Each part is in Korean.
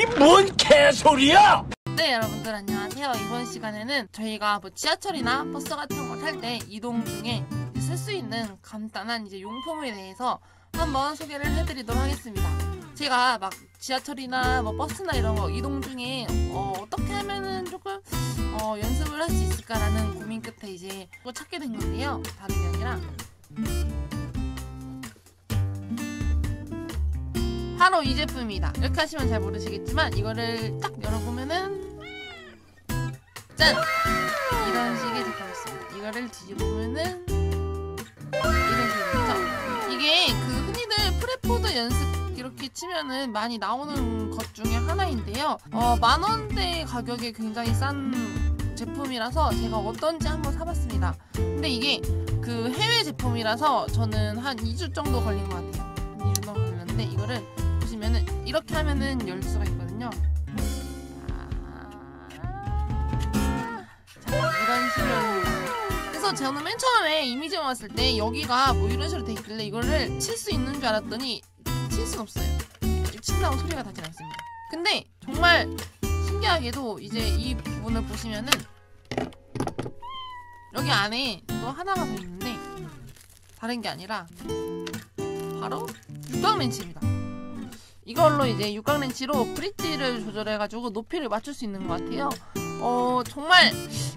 이 뭔 개소리야! 네, 여러분들 안녕하세요. 이번 시간에는 저희가 뭐 지하철이나 버스 같은 거 탈 때 이동 중에 쓸 수 있는 간단한 이제 용품에 대해서 한번 소개를 해드리도록 하겠습니다. 제가 막 지하철이나 뭐 버스나 이런 거 이동 중에 어떻게 하면은 조금 연습을 할 수 있을까라는 고민 끝에 이제 그거 찾게 된 건데요. 다른 게 아니라 바로 이 제품입니다. 이렇게 하시면 잘 모르시겠지만 이거를 딱 열어보면은 짠! 이런 식의 제품이었습니다. 이거를 뒤집으면은 이런 식이죠. 이게 그 흔히들 프레포드 연습 이렇게 치면은 많이 나오는 것 중에 하나인데요. 만원대 가격에 굉장히 싼 제품이라서 제가 어떤지 한번 사봤습니다. 근데 이게 그 해외 제품이라서 저는 한 2주 정도 걸린 것 같아요. 2주 정도 걸렸는데 이거를 보시면은 이렇게 하면은 열 수가 있거든요. 자, 이런 식으로. 그래서 저는 맨 처음에 이미지만 왔을 때 여기가 뭐 이런 식으로 돼 있길래 이거를 칠 수 있는 줄 알았더니 칠 수는 없어요. 친다고 소리가 나진 않습니다. 근데 정말 신기하게도 이제 이 부분을 보시면은 여기 안에 또 하나가 더 있는데 다른 게 아니라 바로 육각렌치입니다. 이걸로 이제 육각렌치로 브릿지를 조절해가지고 높이를 맞출 수 있는 것 같아요. 정말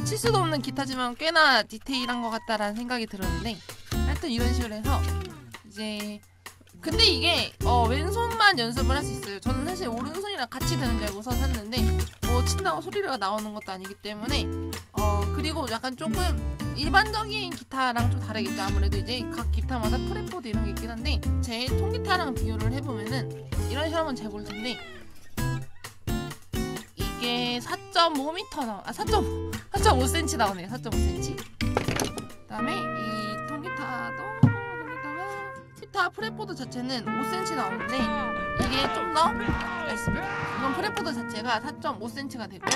칠 수도 없는 기타지만 꽤나 디테일한 것 같다라는 생각이 들었는데 하여튼 이런 식으로 해서 이제 근데 이게 왼손만 연습을 할 수 있어요. 저는 사실 오른손이랑 같이 되는 줄 알고서 샀는데 뭐 친다고 소리가 나오는 것도 아니기 때문에 그리고 약간 조금 일반적인 기타랑 좀 다르겠죠. 아무래도 이제 각 기타마다 프레포드 이런 게 있긴 한데 제 통기타랑 비교를 해보면은 이런 식으로 하면 잘 보일 텐데 이게 4.5m 나와 4.5cm 나오네요. 4.5cm. 그 다음에 이 통기타가 프레포드 자체는 5cm 나오는데 이게 좀 더 얇습니다. 이건 프레포드 자체가 4.5cm가 되고요.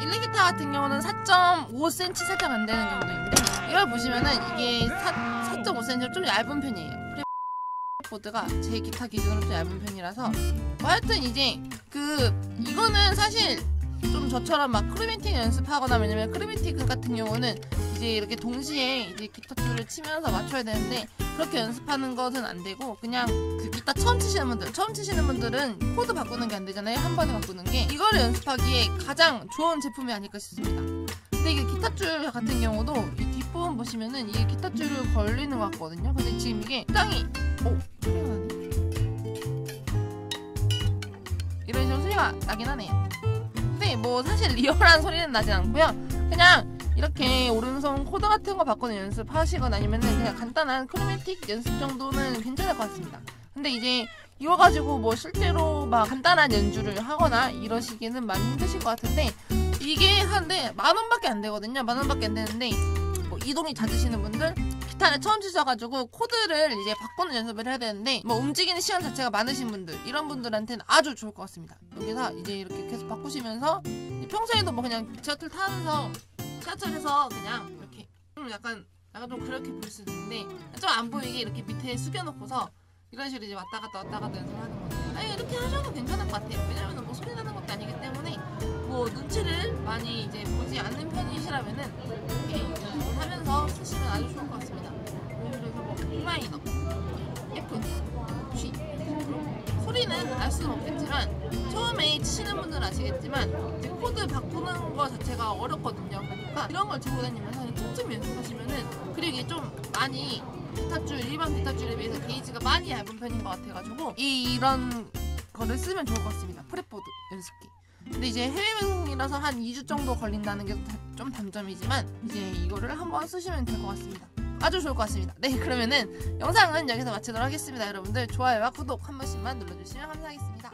일렉기타 같은 경우는 4.5cm 살짝 안 되는 정도인데 이걸 보시면은 이게 4.5cm로 좀 얇은 편이에요. 프레포드가 제 기타 기준으로 좀 얇은 편이라서 하여튼 이제 이거는 사실 좀 저처럼 막 크로매틱 연습하거나 왜냐면 크로매틱 같은 경우는 이제 이렇게 동시에 이제 기타 줄을 치면서 맞춰야 되는데 그렇게 연습하는 것은 안 되고 그냥 그 기타 처음 치시는 분들은 코드 바꾸는 게 안 되잖아요. 한 번에 바꾸는 게 이거를 연습하기에 가장 좋은 제품이 아닐까 싶습니다. 근데 이게 기타 줄 같은 경우도 이 뒷부분 보시면은 이게 기타 줄을 걸리는 것 같거든요. 근데 지금 이게 굉장히 소리가 나네. 이런 식으로 소리가 나긴 하네요. 근데 뭐 사실 리얼한 소리는 나진 않고요. 그냥 이렇게 오른손 코드 같은 거 바꾸는 연습하시거나 아니면은 그냥 간단한 크로매틱 연습 정도는 괜찮을 것 같습니다. 근데 이제 이거 가지고 뭐 실제로 막 간단한 연주를 하거나 이러시기는 많이 힘드실 것 같은데 이게 한데 10,000원밖에 안 되거든요. 10,000원밖에 안 되는데 뭐 이동이 잦으시는 분들 기타를 처음 치셔가지고 코드를 이제 바꾸는 연습을 해야 되는데 뭐 움직이는 시간 자체가 많으신 분들 이런 분들한테는 아주 좋을 것 같습니다. 여기서 이제 이렇게 계속 바꾸시면서 평소에도 뭐 그냥 지하철 타면서 지하철에서 그냥 이렇게 약간 좀 그렇게 보일 수 있는데 좀 안 보이게 이렇게 밑에 숙여놓고서 이런 식으로 이제 왔다 갔다 연습을 하는 건데 이렇게 하셔도 괜찮을 것 같아요. 왜냐면 뭐 소리 나는 것도 아니기 때문에 뭐 눈치를 많이 이제 보지 않는 편이시라면은 이렇게 연습을 하면서 쓰시면 아주 좋을 것 같습니다. 그래서 뭐 E마이너, F, G 소리는 알 수는 없겠지만 처음에 치시는 분들은 아시겠지만 이제 코드 바꾸는 거 자체가 어렵거든요. 그러니까 이런 걸 들고 다니면서 틈틈이 연습하시면은 그리고 이게 좀 많이 기타줄, 일반 기타줄에 비해서 게이지가 많이 얇은 편인 것 같아가지고 이런 거를 쓰면 좋을 것 같습니다. 프레포드 연습기. 근데 이제 해외여행이라서 한 2주 정도 걸린다는 게 좀 단점이지만 이제 이거를 한번 쓰시면 될 것 같습니다. 아주 좋을 것 같습니다. 네, 그러면은 영상은 여기서 마치도록 하겠습니다. 여러분들 좋아요와 구독 한 번씩만 눌러주시면 감사하겠습니다.